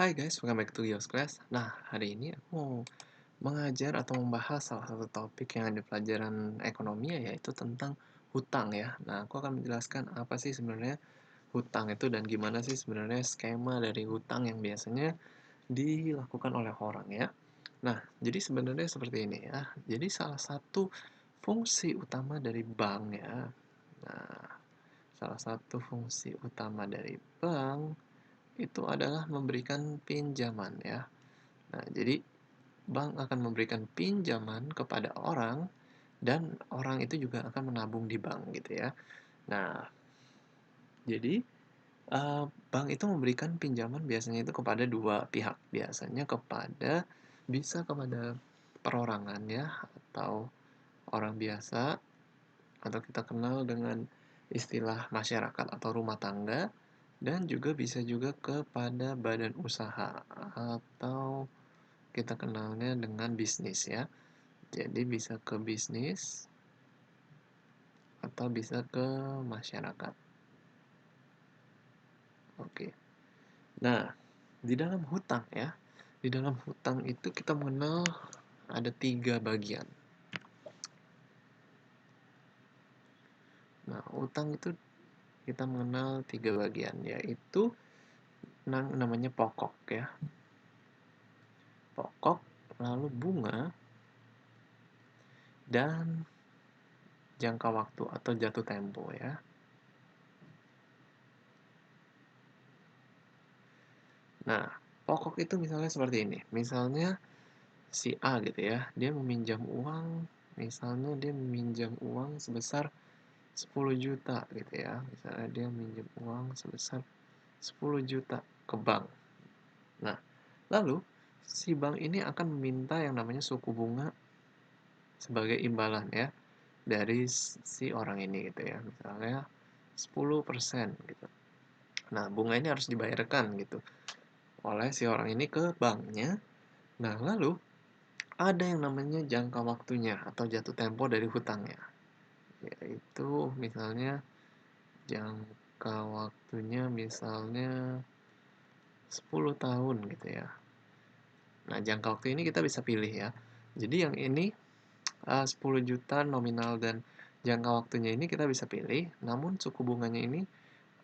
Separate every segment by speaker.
Speaker 1: Hai guys, welcome back to Yos Class. Nah, hari ini aku mau mengajar atau membahas salah satu topik yang ada di pelajaran ekonomi yaitu tentang hutang ya. Nah, aku akan menjelaskan apa sih sebenarnya hutang itu dan gimana sih sebenarnya skema dari hutang yang biasanya dilakukan oleh orang ya. Nah, jadi sebenarnya seperti ini ya. Jadi salah satu fungsi utama dari bank ya. Nah, salah satu fungsi utama dari bank itu adalah memberikan pinjaman ya. Nah, jadi bank akan memberikan pinjaman kepada orang dan orang itu juga akan menabung di bank gitu ya. Nah, jadi bank itu memberikan pinjaman biasanya itu kepada dua pihak. Biasanya bisa kepada perorangan ya atau orang biasa atau kita kenal dengan istilah masyarakat atau rumah tangga dan juga bisa juga kepada badan usaha atau kita kenalnya dengan bisnis ya. Jadi bisa ke bisnis atau bisa ke masyarakat. Oke. Nah, di dalam hutang ya, di dalam hutang itu kita mengenal ada tiga bagian. Nah, hutang itu kita mengenal tiga bagian, yaitu namanya pokok ya. Pokok, lalu bunga, dan jangka waktu atau jatuh tempo ya. Nah, pokok itu misalnya seperti ini. Misalnya si A gitu ya, dia meminjam uang, misalnya dia meminjam uang sebesar 10 juta gitu ya. Misalnya dia minjem uang sebesar 10 juta ke bank. Nah, lalu si bank ini akan meminta yang namanya suku bunga sebagai imbalan ya dari si orang ini gitu ya. Misalnya 10% gitu. Nah, bunga ini harus dibayarkan gitu oleh si orang ini ke banknya. Nah, lalu ada yang namanya jangka waktunya atau jatuh tempo dari hutangnya. Yaitu misalnya jangka waktunya misalnya 10 tahun gitu ya. Nah, jangka waktu ini kita bisa pilih ya. Jadi yang ini 10 juta nominal dan jangka waktunya ini kita bisa pilih, namun suku bunganya ini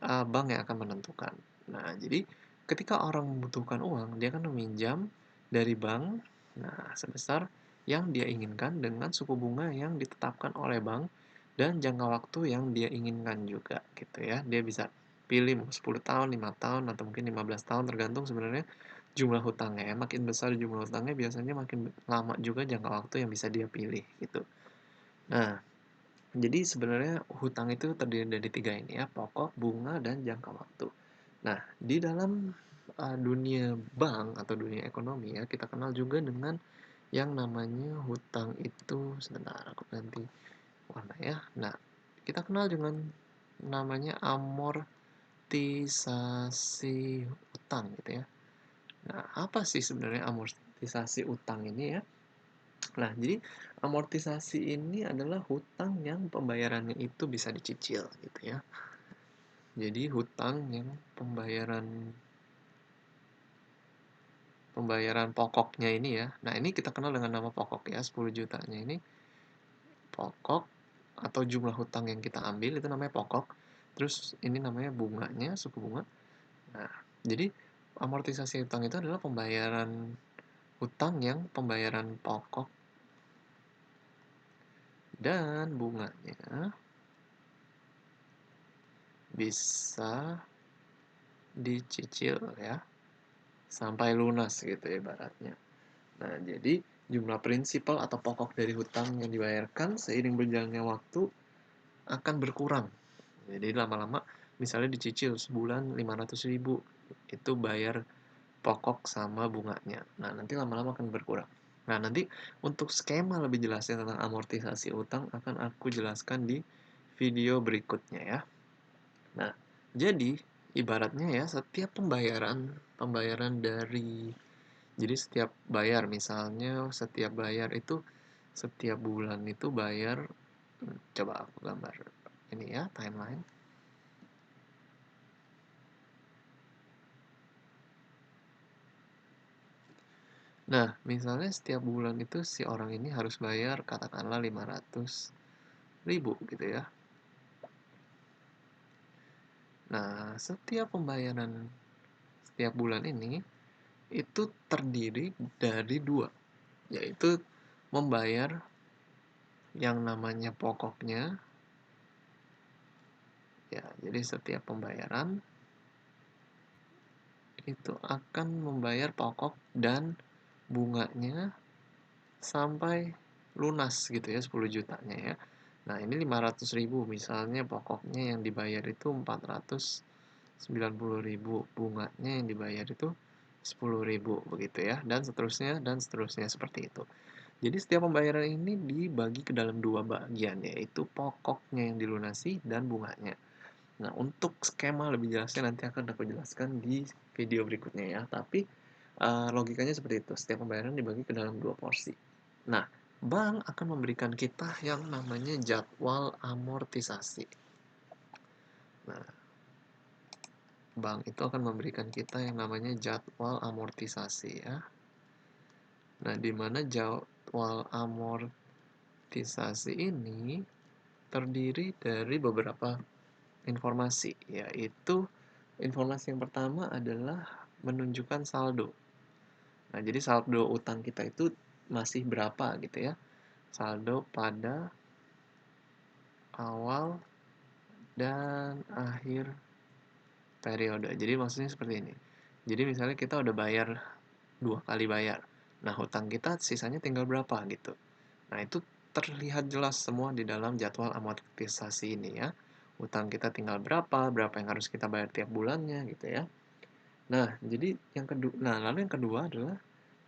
Speaker 1: bank yang akan menentukan. Nah, jadi ketika orang membutuhkan uang, dia akan meminjam dari bank, nah sebesar yang dia inginkan dengan suku bunga yang ditetapkan oleh bank dan jangka waktu yang dia inginkan juga gitu ya. Dia bisa pilih mau 10 tahun, 5 tahun, atau mungkin 15 tahun tergantung sebenarnya jumlah hutangnya ya. Makin besar jumlah hutangnya biasanya makin lama juga jangka waktu yang bisa dia pilih gitu. Nah, jadi sebenarnya hutang itu terdiri dari tiga ini ya, pokok, bunga, dan jangka waktu. Nah, di dalam dunia bank atau dunia ekonomi ya, kita kenal juga dengan yang namanya hutang itu, sebentar aku ganti warna ya. Nah, kita kenal dengan namanya amortisasi utang gitu ya. Nah, apa sih sebenarnya amortisasi utang ini ya? Nah, jadi amortisasi ini adalah hutang yang pembayarannya itu bisa dicicil gitu ya. Jadi hutang yang pembayaran pokoknya ini ya. Nah, ini kita kenal dengan nama pokok ya, 10 jutanya ini pokok atau jumlah hutang yang kita ambil itu namanya pokok. Terus ini namanya bunganya, suku bunga. Nah, jadi amortisasi hutang itu adalah pembayaran hutang yang pembayaran pokok dan bunganya bisa dicicil ya sampai lunas gitu ibaratnya. Nah, jadi jumlah prinsipal atau pokok dari hutang yang dibayarkan seiring berjalannya waktu akan berkurang. Jadi lama-lama misalnya dicicil sebulan 500.000 itu bayar pokok sama bunganya. Nah, nanti lama-lama akan berkurang. Nah, nanti untuk skema lebih jelasnya tentang amortisasi utang akan aku jelaskan di video berikutnya ya. Nah, jadi ibaratnya ya setiap pembayaran dari jadi setiap bayar misalnya setiap bayar itu setiap bulan itu bayar coba aku gambar ini ya timeline. Nah, misalnya setiap bulan itu si orang ini harus bayar katakanlah 500.000 gitu ya. Nah, setiap pembayaran setiap bulan ini itu terdiri dari dua, yaitu membayar yang namanya pokoknya, ya, jadi setiap pembayaran itu akan membayar pokok dan bunganya sampai lunas gitu ya, 10 jutanya ya. Nah, ini 500.000 misalnya pokoknya yang dibayar itu 490.000, bunganya yang dibayar itu 10.000 begitu ya, dan seterusnya seperti itu. Jadi setiap pembayaran ini dibagi ke dalam dua bagian, yaitu pokoknya yang dilunasi dan bunganya. Nah, untuk skema lebih jelasnya nanti akan aku jelaskan di video berikutnya ya. Tapi logikanya seperti itu. Setiap pembayaran dibagi ke dalam dua porsi. Nah, bank akan memberikan kita yang namanya jadwal amortisasi. Nah, bank itu akan memberikan kita yang namanya jadwal amortisasi ya. Nah, di mana jadwal amortisasi ini terdiri dari beberapa informasi, yaitu informasi yang pertama adalah menunjukkan saldo. Nah, jadi saldo utang kita itu masih berapa gitu ya. Saldo pada awal dan akhir periode. Jadi maksudnya seperti ini. Jadi misalnya kita udah bayar 2 kali bayar. Nah, hutang kita sisanya tinggal berapa gitu. Nah, itu terlihat jelas semua di dalam jadwal amortisasi ini ya. Hutang kita tinggal berapa, berapa yang harus kita bayar tiap bulannya gitu ya. Nah, jadi lalu yang kedua adalah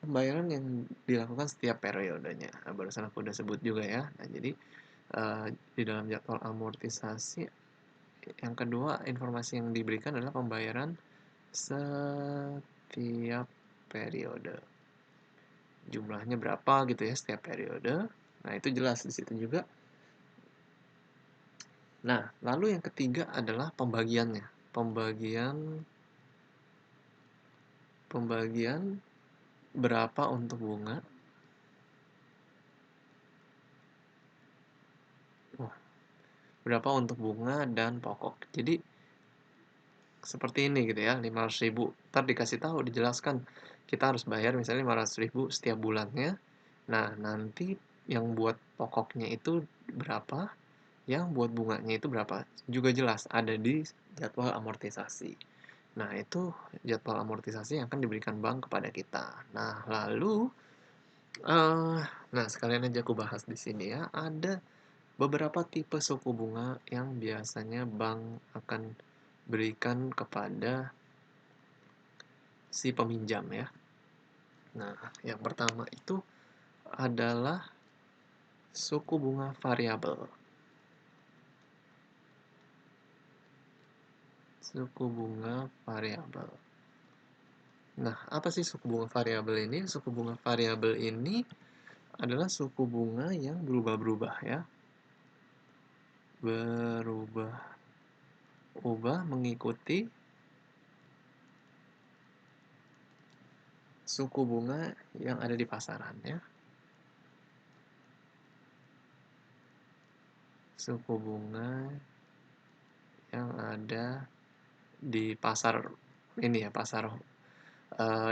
Speaker 1: pembayaran yang dilakukan setiap periodenya. Nah, barusan aku udah sebut juga ya. Nah, jadi di dalam jadwal amortisasi yang kedua, informasi yang diberikan adalah pembayaran setiap periode. Jumlahnya berapa gitu ya setiap periode. Nah, itu jelas di situ juga. Nah, lalu yang ketiga adalah pembagiannya. Pembagian berapa untuk bunga. Berapa untuk bunga dan pokok. Jadi seperti ini gitu ya, 500.000. Ntar dikasih tahu, dijelaskan kita harus bayar misalnya 500.000 setiap bulannya. Nah, nanti yang buat pokoknya itu berapa, yang buat bunganya itu berapa. Juga jelas ada di jadwal amortisasi. Nah, itu jadwal amortisasi yang akan diberikan bank kepada kita. Nah, lalu nah sekalian aja aku bahas di sini ya. Ada beberapa tipe suku bunga yang biasanya bank akan berikan kepada si peminjam ya. Nah, yang pertama itu adalah suku bunga variabel. Suku bunga variabel. Nah, apa sih suku bunga variabel ini? Suku bunga variabel ini adalah suku bunga yang berubah-berubah ya. Berubah mengikuti suku bunga yang ada di pasaran ya. Suku bunga yang ada di pasar ini ya, pasar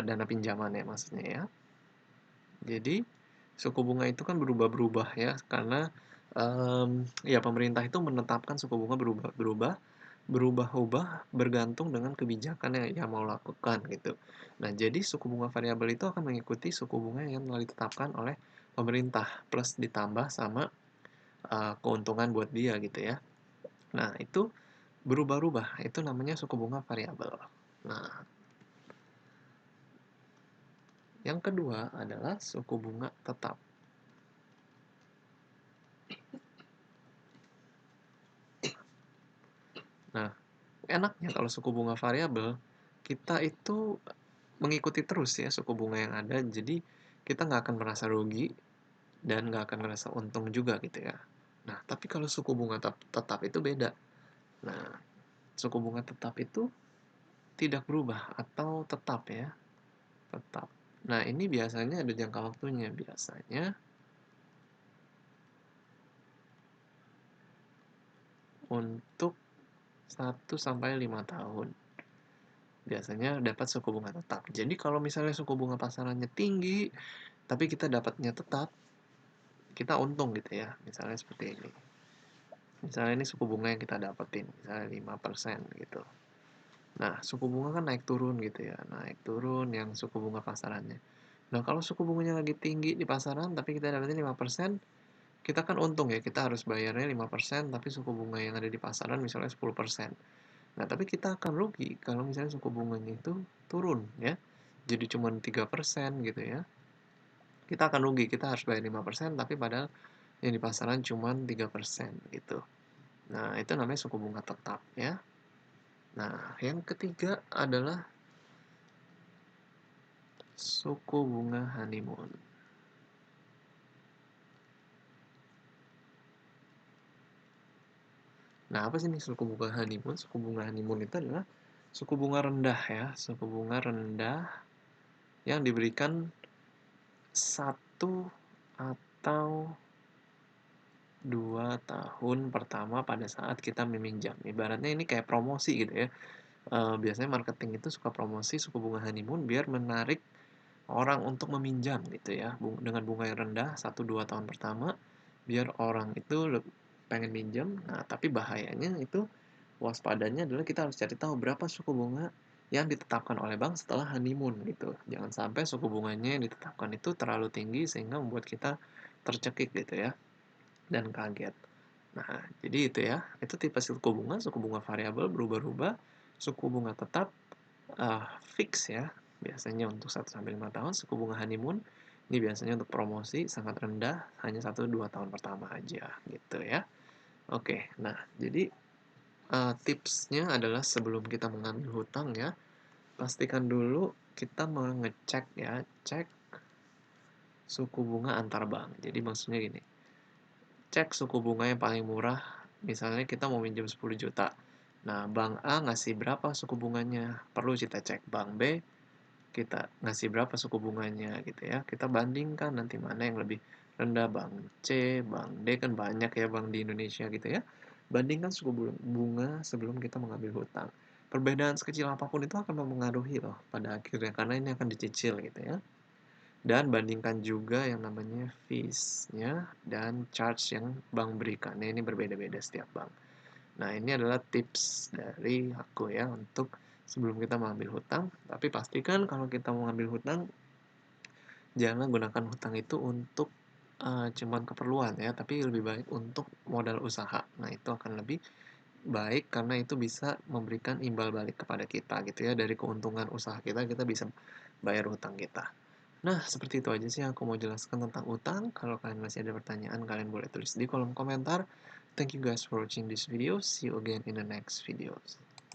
Speaker 1: dana pinjaman ya maksudnya ya. Jadi suku bunga itu kan berubah-berubah ya, karena ya pemerintah itu menetapkan suku bunga berubah-ubah bergantung dengan kebijakan yang ia mau lakukan gitu. Nah, jadi suku bunga variabel itu akan mengikuti suku bunga yang telah ditetapkan oleh pemerintah plus ditambah sama keuntungan buat dia gitu ya. Nah, itu berubah-ubah, itu namanya suku bunga variabel. Nah, yang kedua adalah suku bunga tetap. Nah, enaknya kalau suku bunga variabel, kita itu mengikuti terus ya suku bunga yang ada, jadi kita nggak akan merasa rugi dan nggak akan merasa untung juga gitu ya. Nah, tapi kalau suku bunga tetap itu beda. Nah, suku bunga tetap itu tidak berubah atau tetap ya, tetap. Nah, ini biasanya ada jangka waktunya. Biasanya untuk 1 sampai 5 tahun. Biasanya dapat suku bunga tetap. Jadi kalau misalnya suku bunga pasarannya tinggi, tapi kita dapatnya tetap, kita untung gitu ya. Misalnya seperti ini. Misalnya ini suku bunga yang kita dapetin, misalnya 5% gitu. Nah, suku bunga kan naik turun gitu ya, naik turun yang suku bunga pasarannya. Nah, kalau suku bunganya lagi tinggi di pasaran, tapi kita dapetin 5%, kita kan untung ya, kita harus bayarnya 5%, tapi suku bunga yang ada di pasaran misalnya 10%. Nah, tapi kita akan rugi kalau misalnya suku bunganya itu turun ya, jadi cuma 3% gitu ya. Kita akan rugi, kita harus bayar 5%, tapi padahal yang di pasaran cuma 3% gitu. Nah, itu namanya suku bunga tetap ya. Nah, yang ketiga adalah suku bunga honeymoon. Nah, apa sih nih suku bunga honeymoon? Suku bunga honeymoon itu adalah suku bunga rendah ya, suku bunga rendah yang diberikan 1 atau 2 tahun pertama pada saat kita meminjam. Ibaratnya ini kayak promosi gitu ya. Biasanya marketing itu suka promosi suku bunga honeymoon biar menarik orang untuk meminjam gitu ya, dengan bunga yang rendah 1-2 tahun pertama, biar orang itu pengen minjam. Nah, tapi bahayanya itu, waspadanya adalah kita harus cari tahu berapa suku bunga yang ditetapkan oleh bank setelah honeymoon gitu. Jangan sampai suku bunganya yang ditetapkan itu terlalu tinggi sehingga membuat kita tercekik gitu ya, dan kaget. Nah, jadi itu ya, itu tipe suku bunga variabel berubah-ubah, suku bunga tetap fix ya, biasanya untuk 1 sampai 5 tahun. Suku bunga honeymoon ini biasanya untuk promosi sangat rendah, hanya 1-2 tahun pertama aja gitu ya. Oke, nah jadi tipsnya adalah sebelum kita mengambil hutang ya, pastikan dulu kita mengecek ya, cek suku bunga antar bank. Jadi maksudnya gini, cek suku bunga yang paling murah, misalnya kita mau minjem 10 juta. Nah, bank A ngasih berapa suku bunganya? Perlu kita cek bank B, kita ngasih berapa suku bunganya gitu ya. Kita bandingkan nanti mana yang lebih rendah, bank C, bank D, kan banyak ya bank di Indonesia gitu ya. Bandingkan suku bunga sebelum kita mengambil hutang. Perbedaan sekecil apapun itu akan mempengaruhi loh pada akhirnya, karena ini akan dicicil gitu ya. Dan bandingkan juga yang namanya fees-nya dan charge yang bank berikan. Nah, ini berbeda-beda setiap bank. Nah, ini adalah tips dari aku ya untuk sebelum kita mengambil hutang. Tapi pastikan kalau kita mau mengambil hutang, jangan gunakan hutang itu untuk cuman keperluan ya, tapi lebih baik untuk modal usaha. Nah, itu akan lebih baik karena itu bisa memberikan imbal balik kepada kita gitu ya. Dari keuntungan usaha kita, kita bisa bayar hutang kita. Nah, seperti itu aja sih yang aku mau jelaskan tentang utang. Kalau kalian masih ada pertanyaan, kalian boleh tulis di kolom komentar. Thank you guys for watching this video. See you again in the next videos.